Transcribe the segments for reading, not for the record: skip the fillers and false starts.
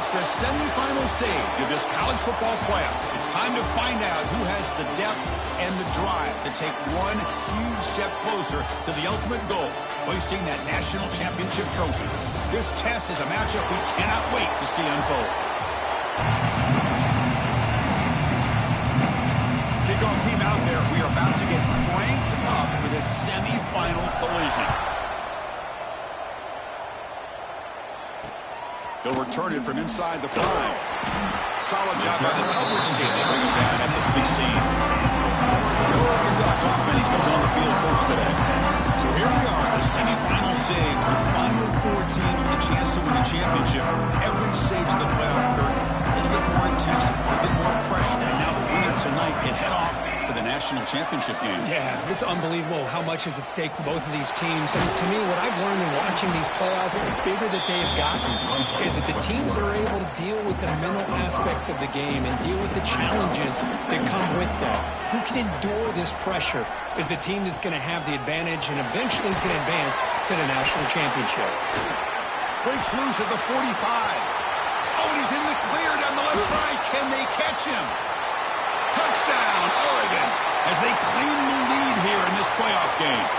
It's the semifinal stage of this college football playoff. It's time to find out who has the depth and the drive to take one huge step closer to the ultimate goal, hoisting that national championship trophy. This test is a matchup we cannot wait to see unfold. Kickoff team out there. We are about to get cranked up for this semifinal collision. He'll return it from inside the 5. Solid job by the coverage team. They bring him down at the 16. The Oregon Ducks offense comes on the field first today. So here we are, the semifinal stage. The final 4 teams with a chance to win a championship. Every stage of the playoff, Kurt, a little bit more intensity, a little bit more pressure. And now the winner tonight can head off to the national championship game. Yeah, it's unbelievable how much is at stake for both of these teams. And to me, what I've learned in watching these playoffs, the bigger that they have gotten, is that the teams that are able to deal with the mental aspects of the game and deal with the challenges that come with that. Who can endure this pressure is the team that's going to have the advantage and eventually is going to advance to the national championship. Breaks loose at the 45. Oh, and he's in the clear down the left side. Can they catch him? Touchdown, Oregon, as they claim the lead here in this playoff game.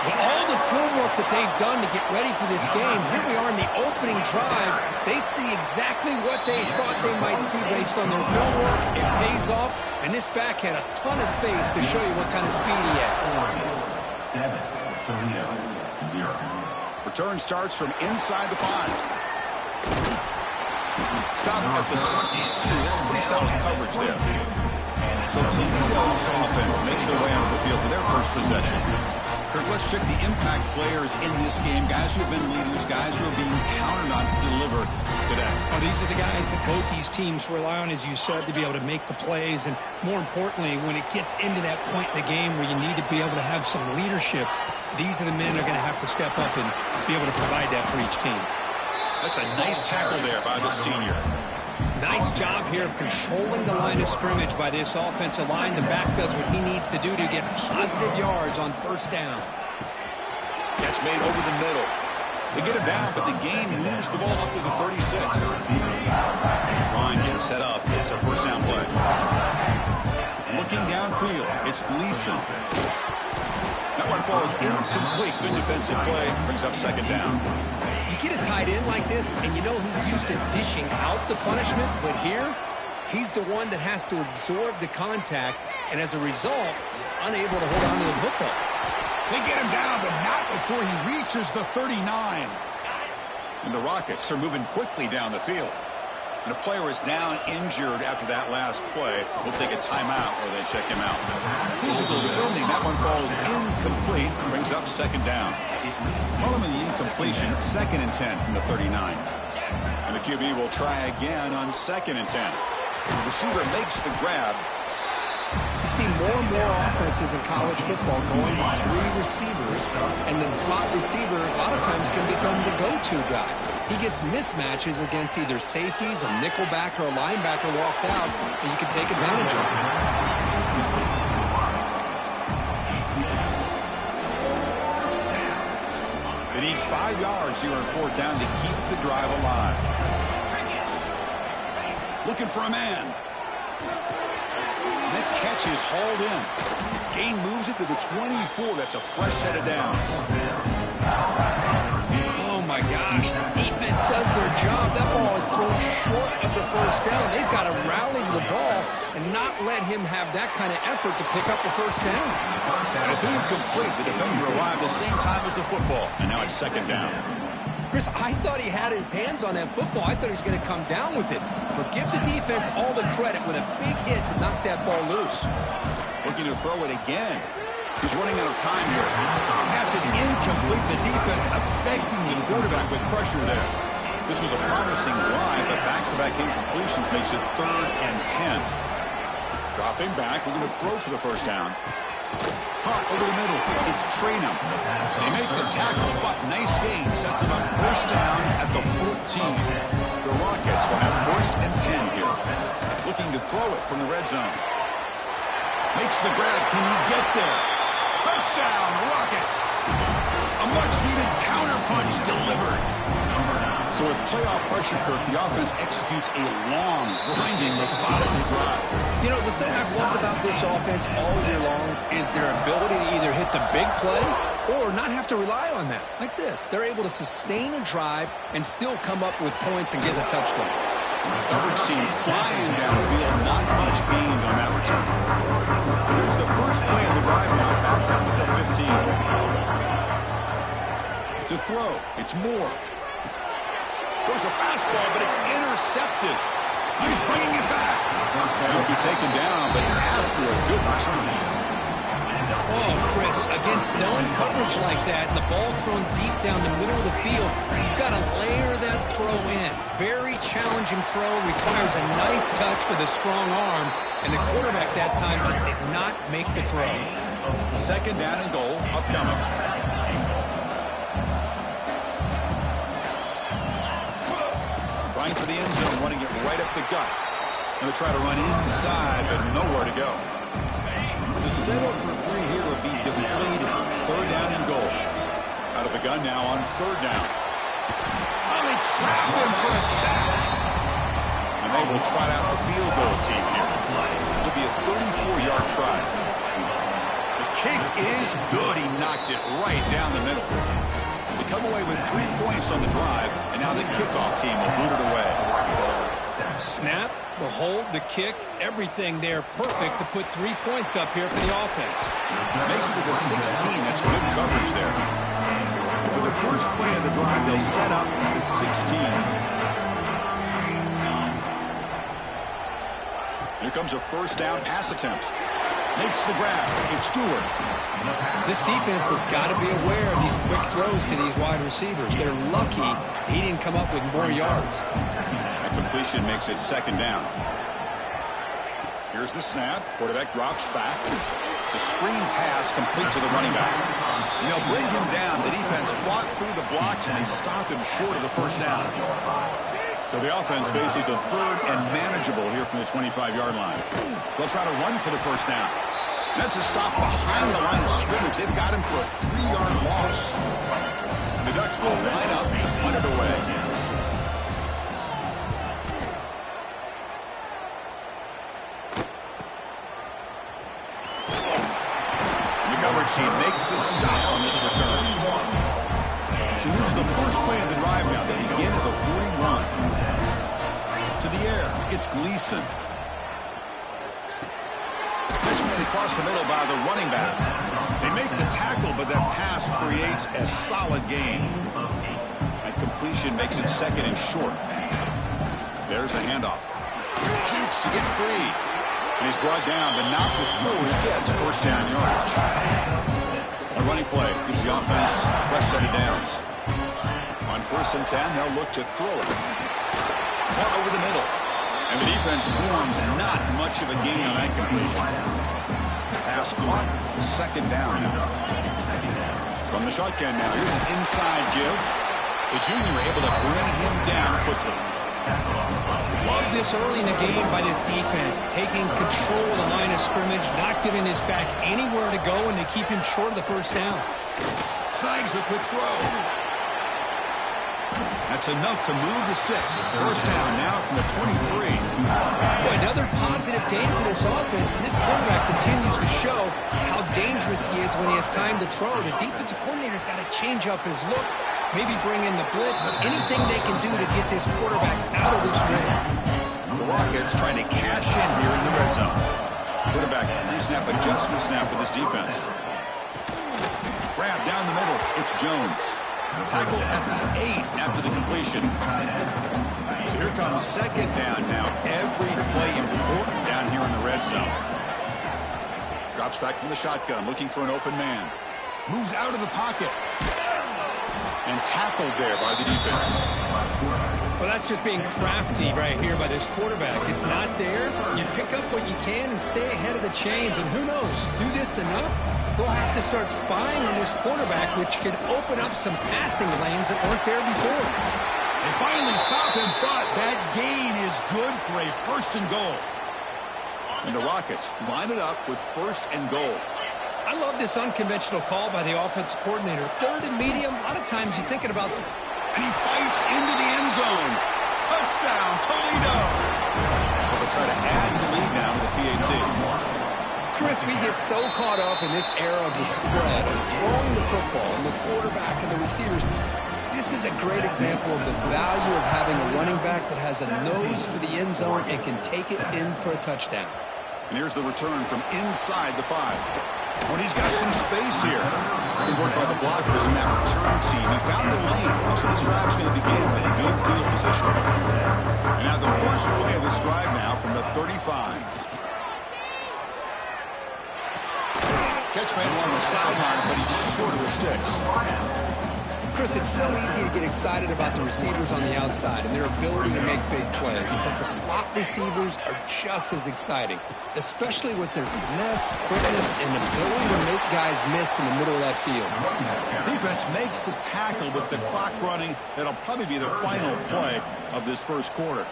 With all the film work that they've done to get ready for this game, here we are in the opening drive. They see exactly what they thought they might see based on their film work. It pays off, and this back had a ton of space to show you what kind of speed he has. 7, 0. Return starts from inside the 5. Stop at the 22. That's pretty solid coverage there. So Toledo's offense makes their way onto the field for their first possession. Kirk, let's check the impact players in this game. Guys who have been leaders, guys who are being counted on to deliver today. Oh, these are the guys that both these teams rely on, as you said, to be able to make the plays. And more importantly, when it gets into that point in the game where you need to be able to have some leadership, these are the men that are going to have to step up and be able to provide that for each team. That's a nice tackle there by the senior. Nice job here of controlling the line of scrimmage by this offensive line. The back does what he needs to do to get positive yards on first down. Catch made over the middle. They get it down, but the gain moves the ball up to the 36. This line getting set up. It's a first down play. Looking downfield, it's Gleason. That one falls incomplete. Good defensive play. Brings up second down. You get a tight end like this, and you know he's used to dishing out the punishment, but here, he's the one that has to absorb the contact, and as a result, he's unable to hold on to the football. They get him down, but not before he reaches the 39. And the Rockets are moving quickly down the field. And a player is down injured after that last play. We'll take a timeout where they check him out. Physical defending. That one falls incomplete. Brings up second down. Following the incompletion, 2nd and 10 from the 39. And the QB will try again on 2nd and 10. The receiver makes the grab. You see more and more offenses in college football going with 3 receivers, and the slot receiver a lot of times can become the go-to guy. He gets mismatches against either safeties, a nickelbacker, or a linebacker walked out, and you can take advantage of it. They need 5 yards here on 4th down to keep the drive alive. Looking for a man. That catch is hauled in. Gain moves it to the 24. That's a fresh set of downs. Oh, my gosh. The defense does their job. That ball is thrown short of the first down. They've got to rally to the ball and not let him have that kind of effort to pick up the first down. And it's incomplete. The defender arrived the same time as the football. And now it's second down. Chris, I thought he had his hands on that football. I thought he was going to come down with it. But give the defense all the credit with a big hit to knock that ball loose. Looking to throw it again. He's running out of time here. Pass is incomplete. The defense affecting the quarterback with pressure there. This was a promising drive, but back-to-back incompletions makes it 3rd and 10. Dropping back, looking to throw for the first down. Caught over the middle. It's Traynham. They make the tackle, but nice gain. Sets him up first down at the 14. The Rockets will have 1st and 10 here. Looking to throw it from the red zone. Makes the grab. Can he get there? Touchdown, Rockets. A much-needed counterpunch delivered. So with playoff pressure, Kirk, the offense executes a long, grinding, methodical drive. You know, the thing I've loved about this offense all year long is their ability to either hit the big play or not have to rely on that. Like this. They're able to sustain a drive and still come up with points and get a touchdown. Coverage team flying downfield, not much gained on that return. Here's the first play of the drive now, backed up to the 15. To throw, it's Moore. Goes a fastball, but it's intercepted. He's bringing it back. It'll be taken down, but after a good return. Oh, Chris, against zone coverage like that, and the ball thrown deep down the middle of the field, you've got to layer that throw in. Very challenging throw, requires a nice touch with a strong arm, and the quarterback that time just did not make the throw. Second down and goal, upcoming. Running for the end zone, running it right up the gut. Going to try to run inside, but nowhere to go. The setup for three here will be depleted. Third down and goal. Out of the gun now on third down. Oh, they trap him for a sack. And they will trot out the field goal team here. It'll be a 34-yard try. The kick is good. He knocked it right down the middle. They come away with 3 points on the drive, and now the kickoff team will boot it away. Snap, the hold, the kick, everything there perfect to put 3 points up here for the offense. Makes it to the 16. That's good coverage there. For the first play of the drive, they'll set up at the 16. Here comes a first down pass attempt. Makes the grab. It's Stewart. This defense has got to be aware of these quick throws to these wide receivers. They're lucky he didn't come up with more yards. That completion makes it second down. Here's the snap. Quarterback drops back. It's a screen pass complete to the running back. They'll bring him down. The defense fought through the blocks, and they stop him short of the first down. So the offense faces a third and manageable here from the 25-yard line. They'll try to run for the first down. That's a stop behind the line of scrimmage. They've got him for a 3-yard loss. The Ducks will line up to punt it away. The coverage team makes the stop on this return. So here's the first play of the drive now. They begin at the 41. To the air, it's Gleason. Pitchman across the middle by the running back. They make the tackle, but that pass creates a solid gain. And completion makes it second and short. There's the handoff. Jukes to get free. And he's brought down, but not before he gets first down yardage. A running play gives the offense fresh set of downs. On 1st and 10, they'll look to throw it. All over the middle. And the defense swarms not much of a gain on that completion. Pass caught. Second down. From the shotgun now, here's an inside give. The junior able to bring him down quickly. Love this early in the game by this defense, taking control of the line of scrimmage, not giving this back anywhere to go, and they keep him short of the first down. Snags the quick throw. That's enough to move the sticks. First down now from the 23. Boy, another positive game for this offense, and this quarterback continues to show how dangerous he is when he has time to throw. The defensive coordinator's got to change up his looks, maybe bring in the blitz, anything they can do to get this quarterback out of this rhythm. The Rockets trying to cash in here in the red zone. Quarterback pre-snap adjustment snap for this defense. Grab down the middle. It's Jones. Tackle at the 8 after the completion. So here comes second down now. Every play important down here in the red zone. Drops back from the shotgun, looking for an open man. Moves out of the pocket. And tackled there by the defense. Well, that's just being crafty right here by this quarterback. It's not there. You pick up what you can and stay ahead of the chains. And who knows, do this enough, they'll have to start spying on this quarterback, which could open up some passing lanes that weren't there before. They finally stop him, but that gain is good for a first and goal. And the Rockets line it up with first and goal. I love this unconventional call by the offensive coordinator. Third and medium, a lot of times you're thinking about And he fights into the end zone. Touchdown, Toledo. They'll try to add to the lead now with the PAT. Chris, we get so caught up in this era of the spread, of throwing the football, and the quarterback and the receivers. This is a great example of the value of having a running back that has a nose for the end zone and can take it in for a touchdown. And here's the return from inside the 5. When he's got some space here. Good work by the blockers in that return team. He found the lane, and so this drive's going to begin with a good field position. And now the first play of this drive now from the 35. Catch made along the sideline, but he's short of the sticks. Chris, it's so easy to get excited about the receivers on the outside and their ability to make big plays, but the slot receivers are just as exciting, especially with their finesse, quickness, and ability to make guys miss in the middle of that field. Defense makes the tackle with the clock running. That'll probably be the final play of this first quarter.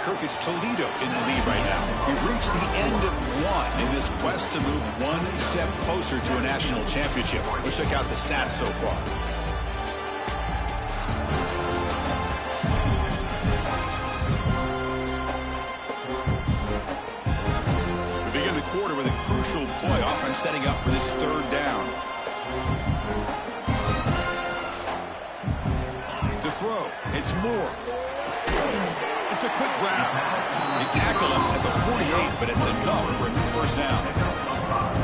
Kirk, it's Toledo in the lead right now. We've reached the end of one in this quest to move one step closer to a national championship. Let's check out the stats so far. We begin the quarter with a crucial play. Offense setting up for this third down. To throw, it's Moore. It's a quick grab. They tackle him at the 48, but it's enough for a new first down.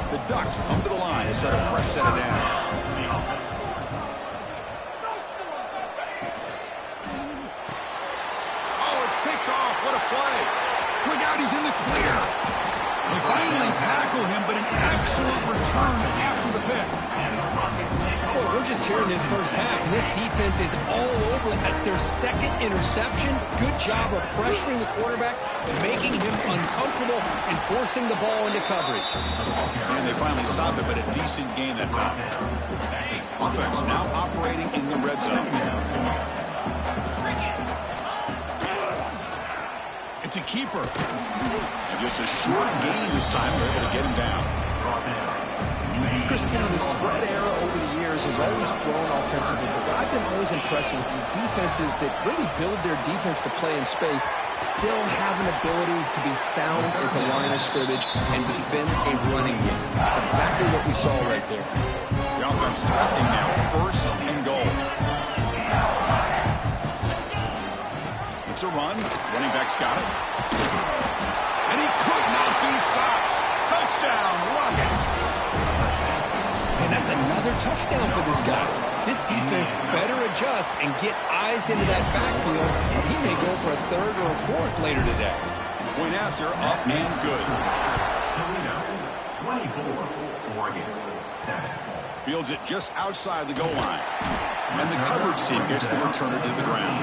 The Ducks come to the line to start a fresh set of downs. Oh, it's picked off. What a play. Look out, he's in the clear. They finally tackle him, but an excellent return after the pick. Well, we're just here in this first half, and this defense is all over. That's their second interception. Good job of pressuring the quarterback, making him uncomfortable, and forcing the ball into coverage. And they finally stopped it, but a decent gain that time. Offense now operating in the red zone. It's a keeper. And just a short gain this time. They're able to get him down. Chris, you know, the spread era over the years has always grown offensively, but what I've been always impressed with defenses that really build their defense to play in space still have an ability to be sound at the line of scrimmage and defend a running game. That's exactly what we saw right there. The offense talking now, first and goal. It's a run. Running back's got it. And he could not be stopped. Touchdown, Rockets. And that's another touchdown for this guy. This defense better adjust and get eyes into that backfield, or he may go for a third or a fourth later today. Point after, up and good. Toledo, 24, Oregon, 7. Fields it just outside the goal line. And the coverage team gets the returner to the ground.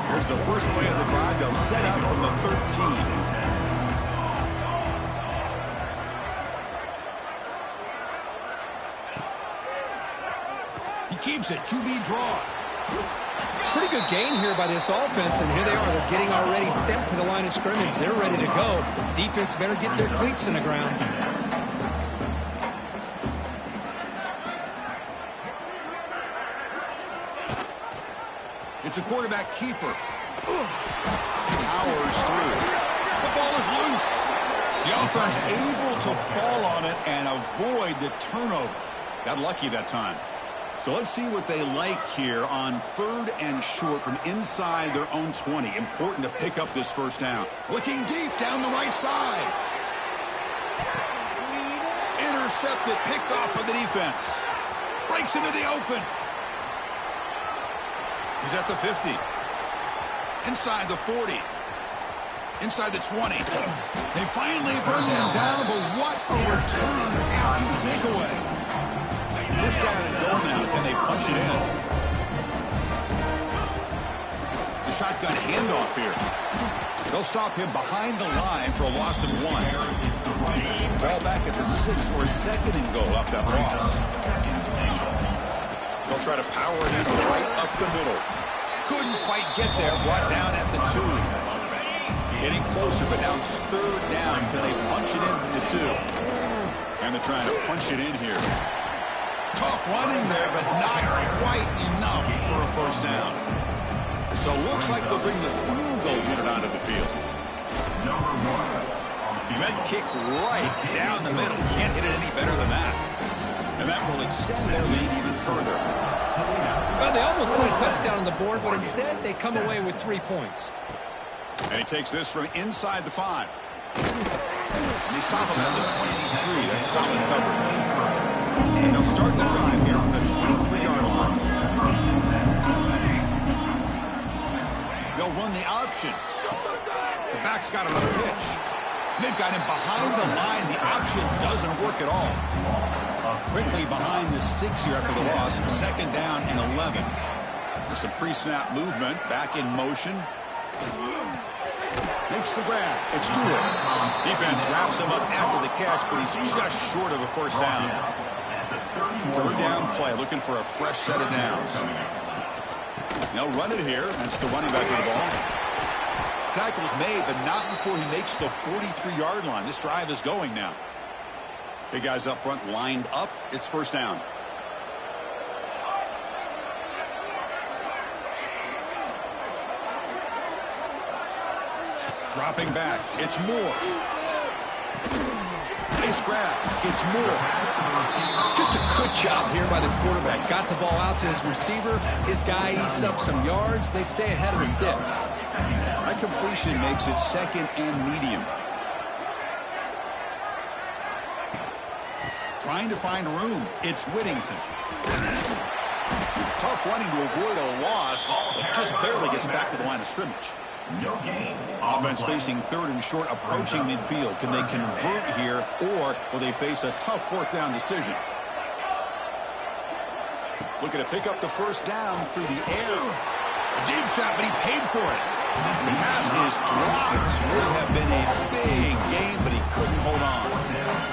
Here's the first play of the drive. They'll set up from the 13. Keeps it, QB draw. Pretty good gain here by this offense, and here they are. They're getting already sent to the line of scrimmage. They're ready to go. Defense better get their cleats in the ground. It's a quarterback keeper. Powers through. The ball is loose. The offense able to fall on it and avoid the turnover. Got lucky that time. So let's see what they like here on third and short from inside their own 20. Important to pick up this first down. Looking deep down the right side. Intercepted, picked off by the defense. Breaks into the open. He's at the 50. Inside the 40. Inside the 20. They finally bring him down, but what a return after the takeaway. First down and goal now. Can they punch it in? The shotgun handoff here. They'll stop him behind the line for a loss of 1. Ball back at the 6 or second and goal up that loss. They'll try to power it in right up the middle. Couldn't quite get there. Brought down at the 2. Getting closer, but now it's third down. Can they punch it in from the 2? And they're trying to punch it in here. Tough running there, but not quite enough for a first down. So it looks like they'll bring the field goal unit onto the field. Number 1. That kick right down the middle. Can't hit it any better than that. And that will extend their lead even further. Well, they almost put a touchdown on the board, but instead they come away with 3 points. And he takes this from inside the 5. And they stop him at the 23. That's solid coverage. And they'll start the drive here from the 23-yard line. They'll run the option. The back's got another pitch. They've got him behind the line. The option doesn't work at all. Quickly behind the sticks here after the loss. 2nd down and 11. There's some pre-snap movement. Back in motion. Makes the grab. It's Stewart. Defense wraps him up after the catch, but he's just short of a first down. 3rd down play. Looking for a fresh set of downs. They'll run it here. That's the running back of the ball. Tackle's made, but not before he makes the 43-yard line. This drive is going now. Big guys up front lined up. It's first down. Dropping back. It's Moore. Nice grab. It's Moore. Just a good job here by the quarterback. Got the ball out to his receiver. His guy eats up some yards. They stay ahead of the sticks. That completion makes it 2nd and medium. Trying to find room. It's Whittington. Tough running to avoid a loss, but just barely gets back to the line of scrimmage. No gain. Offense facing 3rd and short, approaching midfield. Can they convert here, or will they face a tough 4th down decision? Looking to pick up the first down through the air. A deep shot, but he paid for it. The pass is dropped. Would have been a big game, but he couldn't hold on.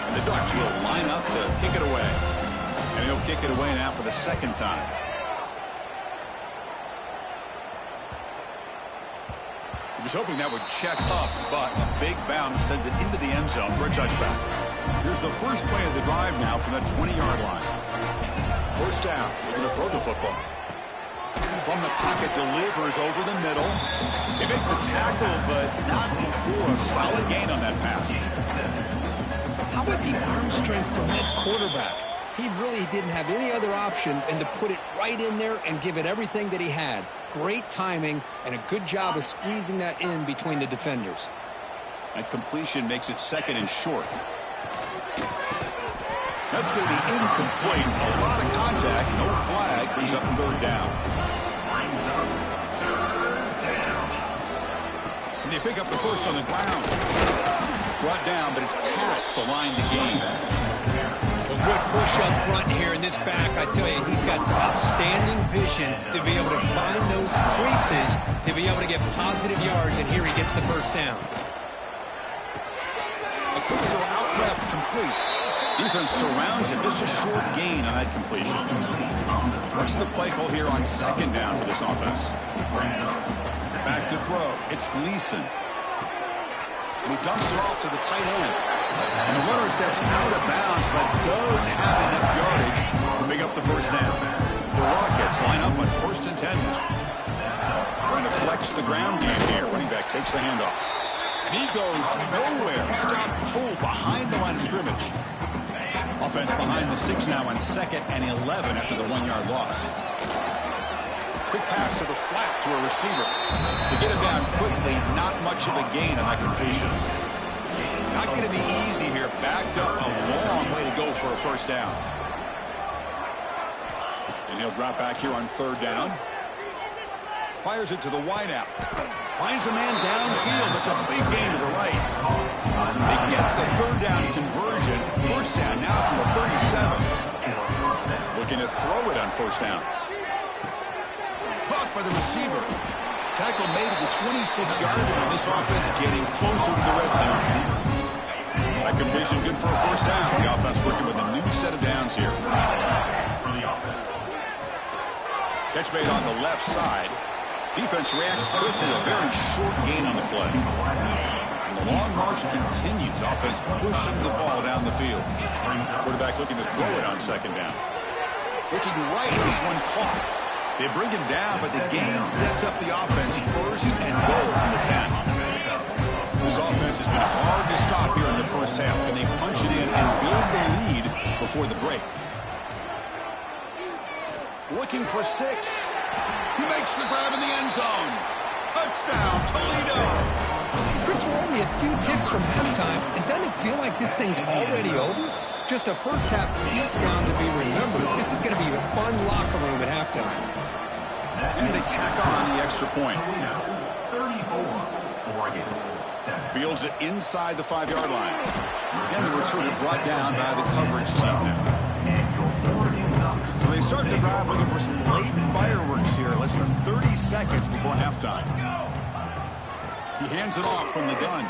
And the Ducks will line up to kick it away. And he'll kick it away now for the 2nd time. He was hoping that would check up, but a big bounce sends it into the end zone for a touchback. Here's the first play of the drive now from the 20-yard line. First down. Looking to throw the football. From the pocket, delivers over the middle. They make the tackle, but not before a solid gain on that pass. How about the arm strength from this quarterback? He really didn't have any other option than to put it right in there and give it everything that he had. Great timing and a good job of squeezing that in between the defenders. That completion makes it 2nd and short. That's going to be incomplete. A lot of contact, no flag, brings up 3rd down. And they pick up the first on the ground. Brought down, but it's past the line to gain. A good push up front here in this back. I tell you, he's got some outstanding vision to be able to find those creases, to be able to get positive yards, and here he gets the first down. A quick throw out left, complete. Defense surrounds him. Just a short gain on that completion. What's the play call here on 2nd down for this offense? Back to throw. It's Gleason. And he dumps it off to the tight end. And the runner steps out of bounds, but does have enough yardage to pick up the first down. The Rockets line up on 1st and 10 now. Going to flex the ground game here. Running back takes the handoff. And he goes nowhere. Stop pull behind the line of scrimmage. Offense behind the 6 now on 2nd and 11 after the 1-yard loss. Quick pass to the flat to a receiver. To get him down quickly, not much of a gain on that completion. Not going to be easy here. Backed up a long way to go for a first down. And he'll drop back here on 3rd down. Fires it to the wideout. Finds a man downfield. That's a big gain to the right. They get the 3rd down conversion. First down now from the 37. Looking to throw it on first down. Caught by the receiver. Tackle made at the 26-yard line. This offense getting closer to the red zone. That completion good for a first down. The offense working with a new set of downs here. Catch made on the left side. Defense reacts quickly. A very short gain on the play. And the long march continues. Offense pushing the ball down the field. Quarterback looking to throw it on 2nd down. Looking right, this one caught. They bring him down, but the game sets up the offense first and goal from the 10. This offense has been hard to stop here in the first half, and they punch it in and build the lead before the break. Looking for 6. He makes the grab in the end zone. Touchdown, Toledo. Chris, we're only a few ticks from halftime, and doesn't it feel like this thing's already over? Just a first-half beatdown to be remembered. This is going to be a fun locker room at halftime. And they tack on the extra point. 34, Oregon 7. Fields it inside the 5-yard line. And the return brought down by the coverage team now. So they start the drive looking for some late fireworks here, less than 30 seconds before halftime. He hands it off from the gun.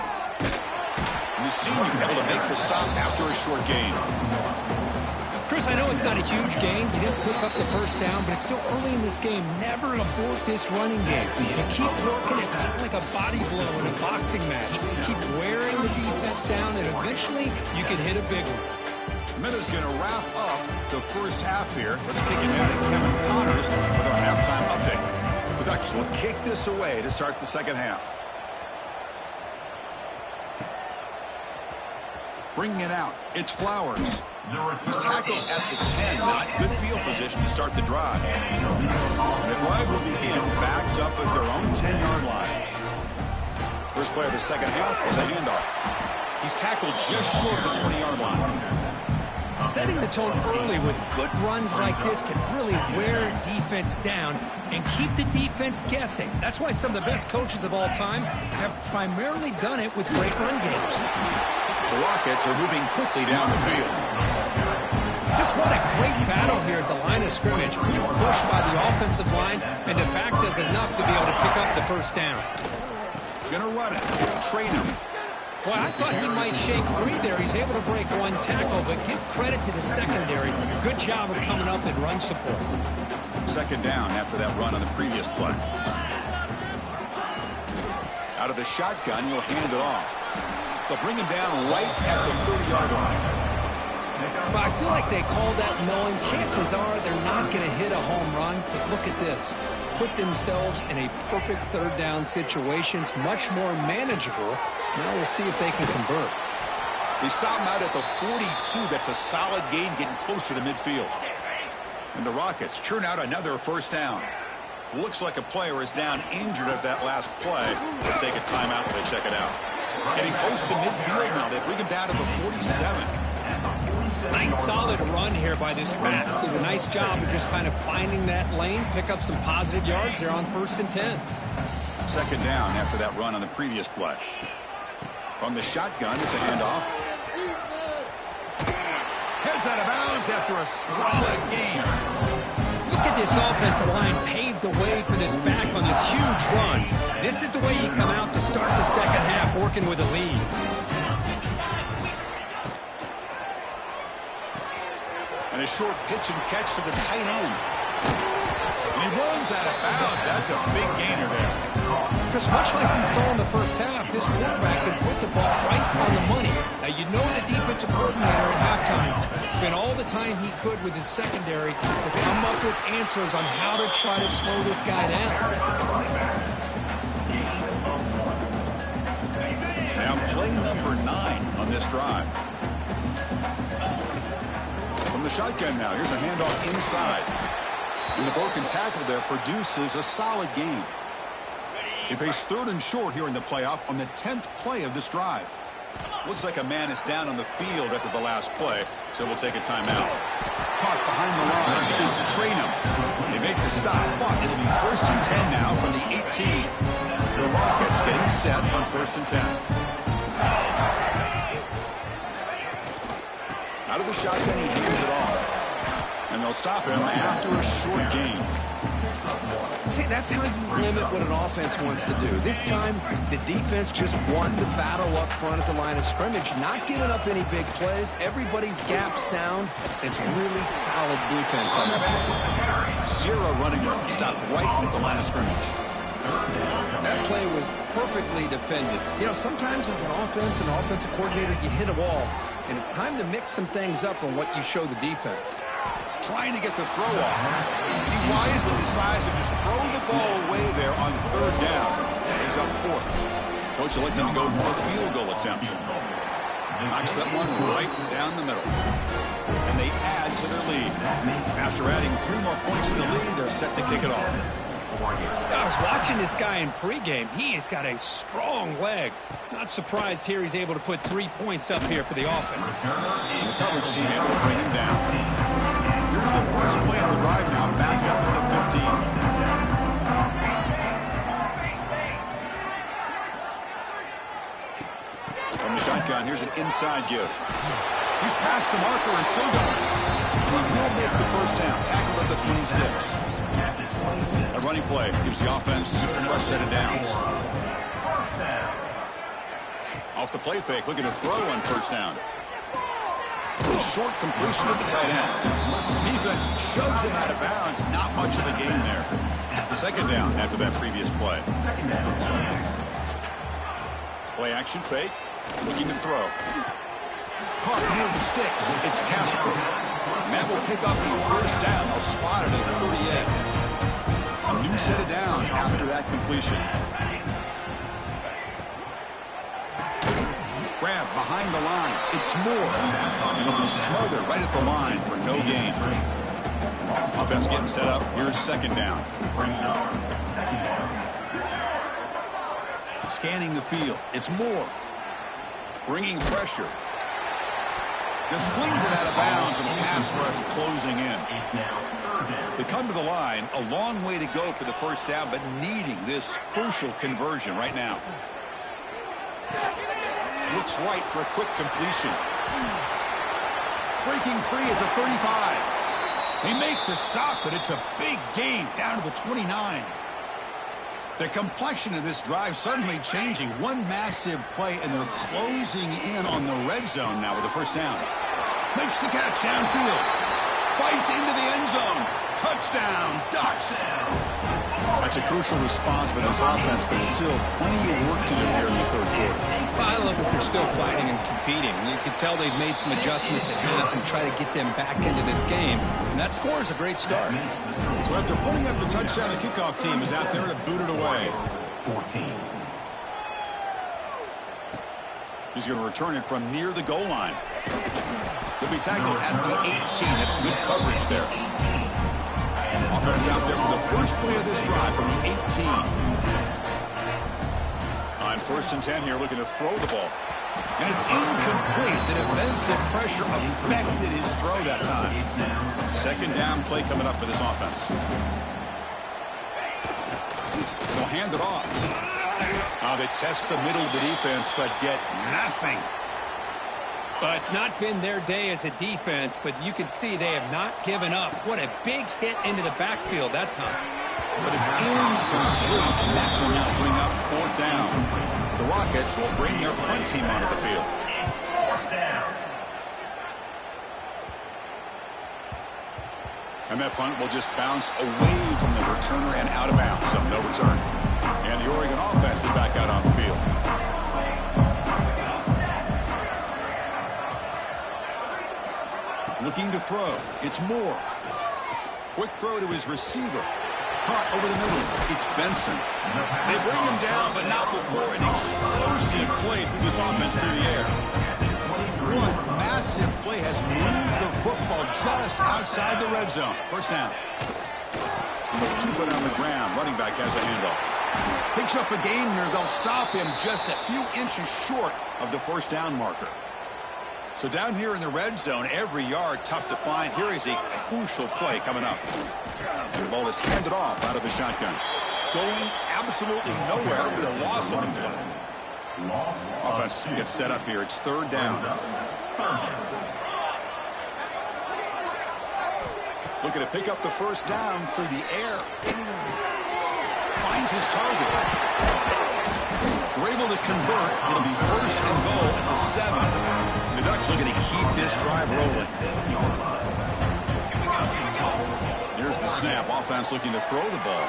And the senior able to make the stop after a short gain. Chris, I know it's not a huge gain. You didn't pick up the first down, but it's still early in this game. Never abort this running game. You keep working. It's kind of like a body blow in a boxing match. Keep wearing the defense down, and eventually you can hit a big one. Minutes going to wrap up the first half here. Let's kick it out at Kevin Connors with our halftime update. The Ducks will kick this away to start the second half. Bringing it out, it's Flowers. He's tackled at the 10, not good field position to start the drive. And the drive will begin backed up at their own 10-yard line. First play of the second half is a handoff. He's tackled just short of the 20-yard line. Setting the tone early with good runs like this can really wear defense down and keep the defense guessing. That's why some of the best coaches of all time have primarily done it with great run games. The Rockets are moving quickly down the field. Just what a great battle here at the line of scrimmage. Good push by the offensive line, and the back does enough to be able to pick up the first down. Gonna run it. It's Traynor. Boy, I thought he might shake free there. He's able to break one tackle, but give credit to the secondary. Good job of coming up in run support. Second down after that run on the previous play. Out of the shotgun, he'll hand it off. They'll bring him down right at the 30-yard line. But I feel like they called that knowing chances are they're not going to hit a home run. But look at this. Put themselves in a perfect third down situation. It's much more manageable. Now we'll see if they can convert. They stop him out at the 42. That's a solid gain, getting closer to midfield. And the Rockets churn out another first down. Looks like a player is down injured at that last play. They'll take a timeout when they check it out. Getting close to midfield now. They bring him down to the 47. Nice solid run here by this back. Did a nice job of just kind of finding that lane, pick up some positive yards there on 1st and 10. Second down after that run on the previous play. From the shotgun, it's a handoff. Heads out of bounds after a solid gain. Look at this offensive line paved the way for this back on this huge run. This is the way you come out to start the second half working with a lead. And a short pitch and catch to the tight end. And he runs out of bounds. That's a big gainer there. Chris, much like we saw in the first half, this quarterback can put the ball right on the money. Now, you know the defensive coordinator at halftime spent all the time he could with his secondary to come up with answers on how to try to slow this guy down. Now play number 9 on this drive. From the shotgun now, here's a handoff inside. And the broken tackle there produces a solid gain. They face 3rd and short here in the playoff on the 10th play of this drive. Looks like a man is down on the field after the last play, so we'll take a timeout. Caught behind the line is Traynor. They make the stop, but it'll be 1st and 10 now from the 18. The Rockets getting set on 1st and 10. Out of the shotgun, he hands it off. And they'll stop him after a short gain. See, that's how you limit what an offense wants to do. This time, the defense just won the battle up front at the line of scrimmage, not giving up any big plays. Everybody's gap sound. It's really solid defense on that play. Sierra running room stopped right at the line of scrimmage. That play was perfectly defended. You know, sometimes as an offensive coordinator, you hit a wall, and it's time to mix some things up on what you show the defense. Trying to get the throw off. And he wisely decides to just throw the ball away there on third down. He's up fourth. Coach electing to go for a field goal attempt. Knocks that one right down the middle. And they add to their lead. After adding 3 more points to the lead, they're set to kick it off. I was watching this guy in pregame. He has got a strong leg. Not surprised here he's able to put 3 points up here for the offense. And the coverage team able to bring him down. Here's the first play of the drive now, backed up at the 15. From the shotgun, here's an inside give. He's past the marker and still going. And he will make the first down. Tackled at the 26. A running play gives the offense a fresh set of downs. Off the play fake, looking to throw on first down. A short completion at the tight end. Defense shoves him out of bounds. Not much of a gain there. Second down after that previous play. Play action fake. Looking to throw. Caught near the sticks. It's Casper. Matt will pick up the first down. They'll spot it at the 38. A new set of downs after that completion. Grab behind the line. It's Moore. It'll be smothered right at the line for no gain. Offense getting set up. Here's second down. Scanning the field. It's Moore. Bringing pressure. Just flings it out of bounds and a pass rush closing in. They come to the line. A long way to go for the first down, but needing this crucial conversion right now. Looks right for a quick completion. Breaking free at the 35. They make the stop, but it's a big gain down to the 29. The complexion of this drive suddenly changing. One massive play, and they're closing in on the red zone now with the first down. Makes the catch downfield. Fights into the end zone. Touchdown, Ducks. That's a crucial response by this offense, but still plenty of work to do here in the third quarter. I love that they're still fighting and competing. You can tell they've made some adjustments at half and try to get them back into this game. And that score is a great start. So after putting up the touchdown, the kickoff team is out there to boot it away. 14. He's going to return it from near the goal line. He'll be tackled at the 18. That's good coverage there. Offense out there for the first play of this drive from the 18. On first and 10 here, looking to throw the ball. And it's incomplete. The defensive pressure affected his throw that time. Second down play coming up for this offense. They'll hand it off. They test the middle of the defense, but get nothing. Well, it's not been their day as a defense, but you can see they have not given up. What a big hit into the backfield that time. But it's incomplete, and that will now bring up fourth down. The Rockets will bring their punt team onto the field. And that punt will just bounce away from the returner and out of bounds, so no return. And the Oregon offense is back out on the field. Looking to throw. It's Moore. Quick throw to his receiver. Caught over the middle. It's Benson. They bring him down, but not before an explosive play through this offense through the air. One massive play has moved the football just outside the red zone. First down. And they'll keep it on the ground. Running back has a handoff. Picks up a gain here. They'll stop him just a few inches short of the first down marker. So down here in the red zone, every yard tough to find. Here is a crucial play coming up. The ball is handed off out of the shotgun. Going absolutely nowhere with a loss on the play. Offense gets set up here. It's third down. Looking to pick up the first down through the air. Finds his target. We're able to convert. It'll be first and goal at the 7. The Ducks looking to keep this drive rolling. Here's the snap. Offense looking to throw the ball.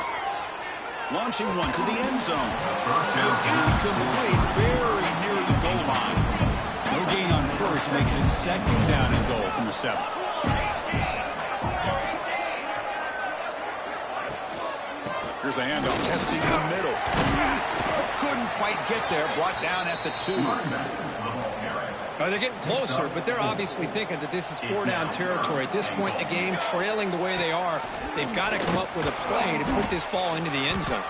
Launching one to the end zone. And it's incomplete, very near the goal line. No gain on first makes it second down and goal from the 7. Here's the handoff, testing the middle. Couldn't quite get there, brought down at the 2. They're getting closer, but they're obviously thinking that this is 4-down territory. At this point in the game, trailing the way they are, they've got to come up with a play to put this ball into the end zone.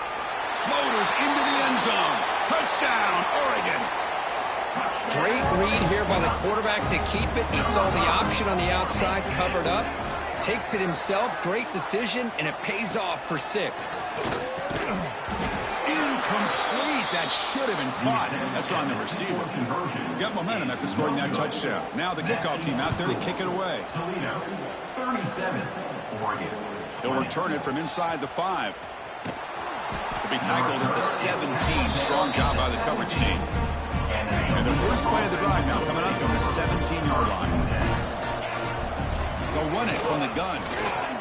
Motors into the end zone. Touchdown, Oregon. Great read here by the quarterback to keep it. He saw the option on the outside covered up. Takes it himself. Great decision, and it pays off for 6. Incomplete. That should have been caught. That's on the receiver. Got momentum after scoring that touchdown. Now the kickoff team out there to kick it away. Toledo, 37, Oregon. He'll return it from inside the 5. He'll be tackled at the 17. Strong job by the coverage team. And the first play of the drive now coming up on the 17-yard line. They'll run it from the gun.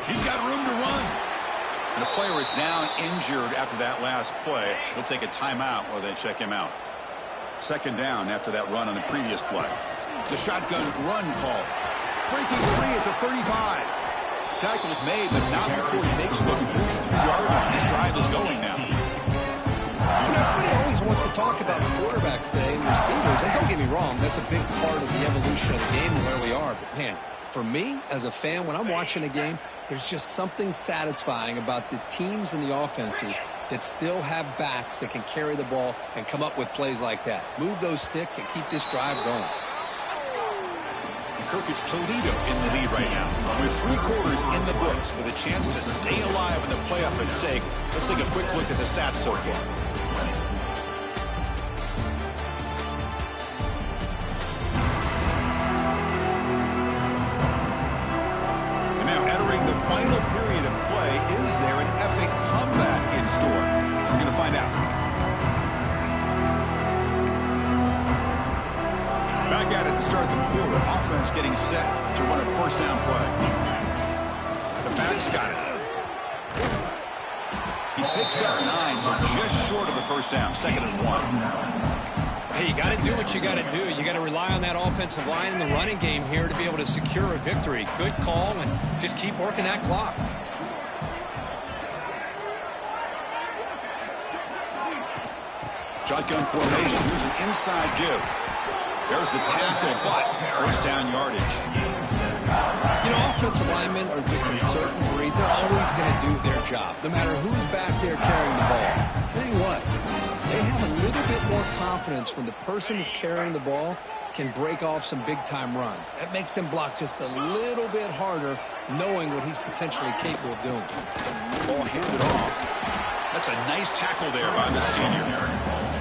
He's got room to run. And the player is down injured after that last play. We'll take a timeout while they check him out. Second down after that run on the previous play. It's a shotgun run call. Breaking free at the 35. Tackle's made, but not before he makes the 43-yard line. This drive is going now. Everybody always wants to talk about quarterbacks today and receivers. And don't get me wrong, that's a big part of the evolution of the game and where we are. But, man, for me, as a fan, when I'm watching a game, there's just something satisfying about the teams and the offenses that still have backs that can carry the ball and come up with plays like that. Move those sticks and keep this drive going. Kirk, it's Toledo in the lead right now. With 3 quarters in the books with a chance to stay alive in the playoff at stake, let's take a quick look at the stats so far. And now entering the final period of play, is there an epic comeback in store? We're going to find out. Back at it to start the quarter. Offense getting set to run a first down play. The back's got it. He picks up 9, so just short of the first down. 2nd and 1. Hey, you got to do what you got to do. You got to rely on that offensive line and the running game here to be able to secure a victory. Good call, and just keep working that clock. Shotgun formation. Here's an inside give. There's the tackle, but first down yardage. You know, offensive linemen are just a certain breed. They're always going to do their job, no matter who's back there carrying the ball. I'll tell you what, they have a little bit more confidence when the person that's carrying the ball can break off some big-time runs. That makes them block just a little bit harder, knowing what he's potentially capable of doing. Ball handed off. That's a nice tackle there by the senior.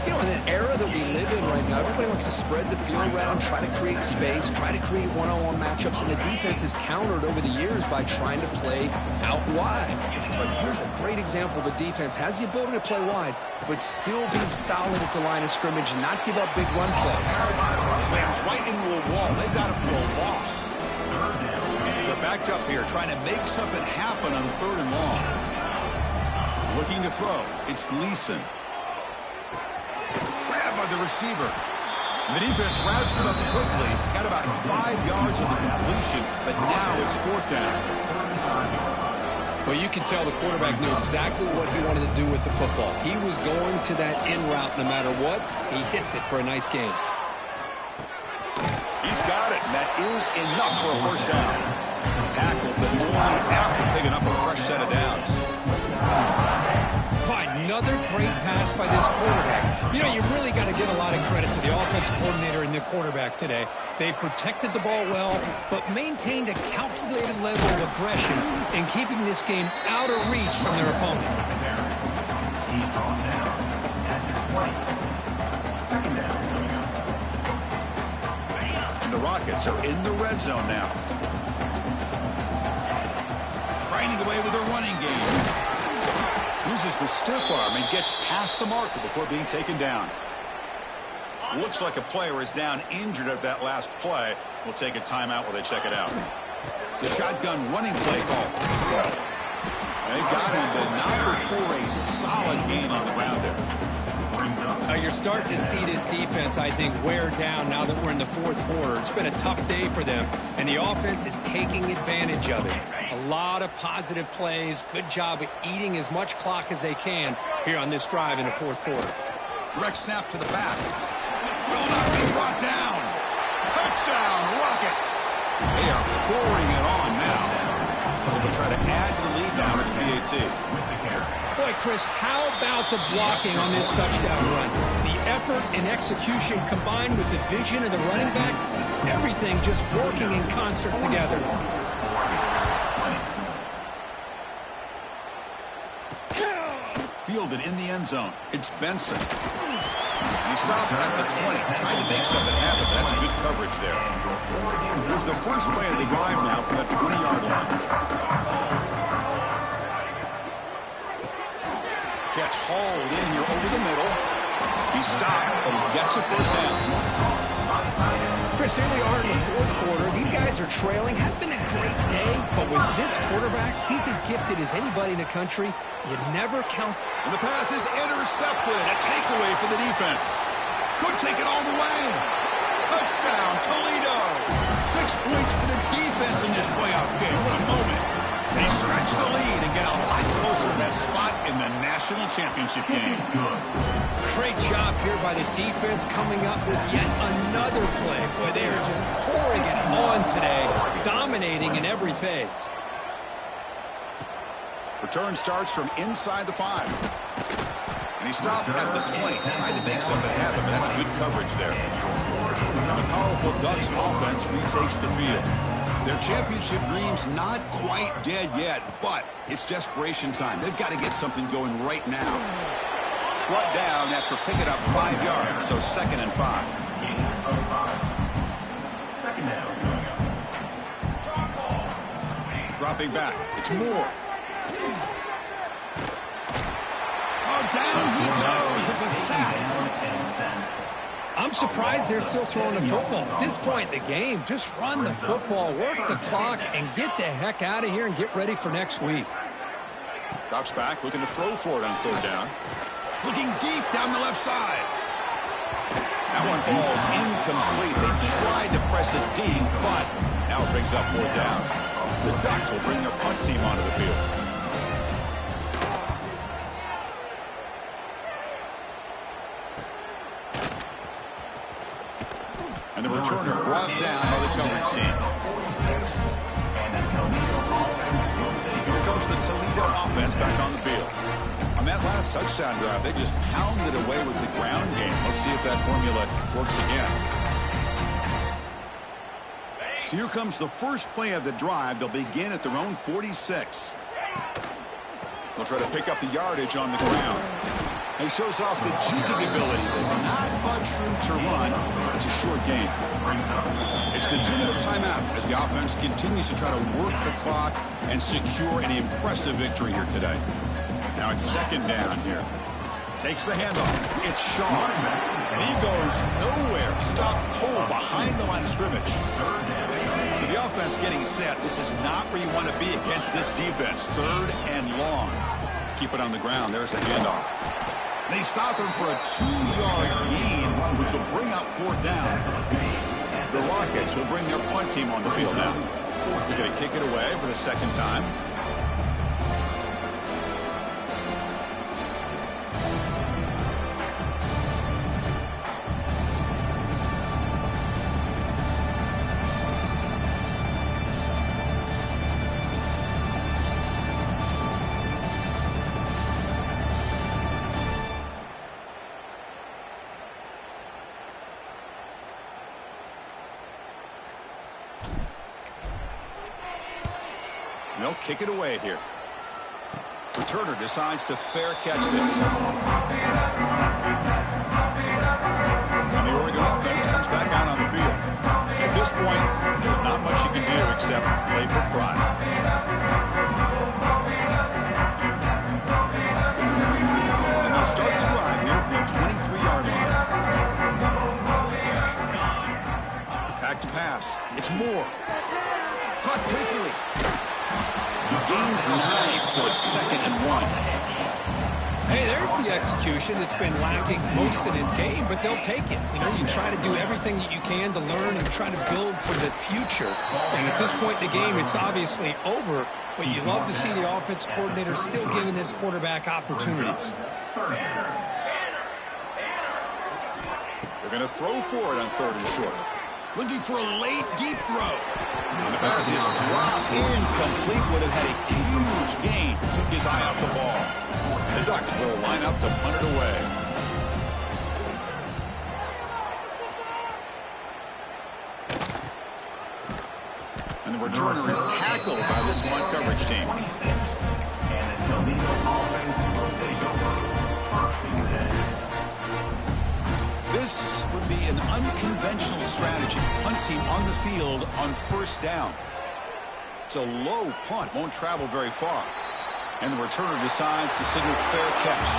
You know, in an era that we live in right now, everybody wants to spread the field around, try to create space, try to create one-on-one matchups, and the defense is countered over the years by trying to play out wide. But here's a great example of a defense has the ability to play wide, but still be solid at the line of scrimmage and not give up big run plays. Slams right into a wall. They've got him for a loss. They're backed up here, trying to make something happen on 3rd and long. Looking to throw. It's Gleason. Grabbed by the receiver. And the defense wraps him up quickly. Got about 5 yards of the completion, but now it's 4th down. Well, you can tell the quarterback knew exactly what he wanted to do with the football. He was going to that in route no matter what. He hits it for a nice gain. He's got it, and that is enough for a first down. Tackled, but only after picking up a fresh set of downs. Another great pass by this quarterback. You know, you really got to give a lot of credit to the offensive coordinator and the quarterback today. They protected the ball well, but maintained a calculated level of aggression in keeping this game out of reach from their opponent. He's brought down at the 20. 2nd down. And the Rockets are in the red zone now. Grinding away with a running game. Uses the stiff arm and gets past the marker before being taken down. Looks like a player is down injured at that last play. We'll take a timeout while they check it out. The shotgun running play call. They got him, but not before a solid gain on the ground there. you're starting to see this defense, I think, wear down now that we're in the fourth quarter. It's been a tough day for them, and the offense is taking advantage of it. A lot of positive plays. Good job of eating as much clock as they can here on this drive in the fourth quarter. Direct snap to the back. Will not be brought down. Touchdown, Rockets. They are pouring it on now. They'll try to add to the lead now with the PAT. Boy, Chris, how about the blocking on this touchdown run? The effort and execution combined with the vision of the running back, everything just working in concert together. Fielded in the end zone. It's Benson. And he stopped at the 20. Tried to make something happen, but that's good coverage there. Here's the first play of the drive now from the 20-yard line. Catch hauled in here over the middle. He stopped, but he gets a first down. Chris, here we are in the fourth quarter. These guys are trailing. Had been a great day, but with this quarterback, he's as gifted as anybody in the country. You never count. And the pass is intercepted. A takeaway for the defense. Could take it all the way. Touchdown, Toledo. 6 points for the defense in this playoff game. What a moment. They stretch the lead and get a lot closer to that spot in the national championship game. Great job here by the defense coming up with yet another play. Boy, they are just pouring it on today, dominating in every phase. Return starts from inside the 5. And he stopped at the 20. Tried to make something happen, but that's good coverage there. The powerful Ducks offense retakes the field. Their championship dreams not quite dead yet, but it's desperation time. They've got to get something going right now. Brought down after picking up 5 yards, so 2nd and 5. Second down. Dropping back. It's Moore. Oh, down he goes. It's a sack. I'm surprised they're still throwing the football. At this point in the game, just run the football, work the clock, and get the heck out of here and get ready for next week. Drops back, looking to throw for it on 3rd down. Looking deep down the left side. That one falls incomplete. They tried to press it deep, but now it brings up 4th down. The Ducks will bring their punt team onto the field. And the returner brought down by the coverage team. Here comes the Toledo offense back on the field. On that last touchdown drive, they just pounded away with the ground game. Let's see if that formula works again. So here comes the first play of the drive. They'll begin at their own 46. They'll try to pick up the yardage on the ground. He shows off the juking ability, but not much room to run. It's a short game. It's the 2-minute timeout as the offense continues to try to work the clock and secure an impressive victory here today. Now it's 2nd down here. Takes the handoff. It's Shaw. And he goes nowhere. Stopped cold behind the line of scrimmage. So the offense getting set. This is not where you want to be against this defense. 3rd and long. Keep it on the ground. There's the handoff. They stop him for a 2-yard gain, which will bring up 4th down. The Rockets will bring their punt team on the field now. They're going to kick it away for the 2nd time. And they'll kick it away here. Returner decides to fair catch this. And the Oregon offense comes back out on the field. At this point, there's not much you can do except play for pride. And they'll start the drive here from the 23-yard line. Back to pass. It's Moore. Caught quickly. He gains 9, so it's 2nd and 1. Hey, there's the execution that's been lacking most of this game, but they'll take it. You know, you try to do everything that you can to learn and try to build for the future. And at this point in the game, it's obviously over, but you love to see the offense coordinator still giving this quarterback opportunities. They're going to throw for it on 3rd and short. Looking for a late, deep throw. And the pass is dropped incomplete. Would have had a huge gain. Took his eye off the ball. The Ducks will line up to punt it away. And the returner is tackled by this one coverage team. And the Toledo offense will take over. First and 10. This would be an unconventional strategy. Punt team on the field on 1st down. It's a low punt. Won't travel very far. And the returner decides to signal fair catch.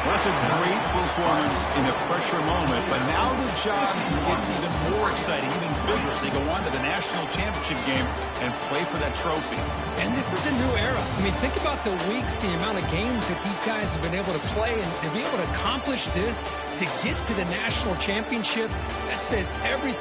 Well, that's a great performance in a pressure moment, but now the job gets even more exciting, even bigger as they go on to the national championship game and play for that trophy. And this is a new era. I mean, think about the weeks, the amount of games that these guys have been able to play, and to be able to accomplish this, to get to the national championship, that says everything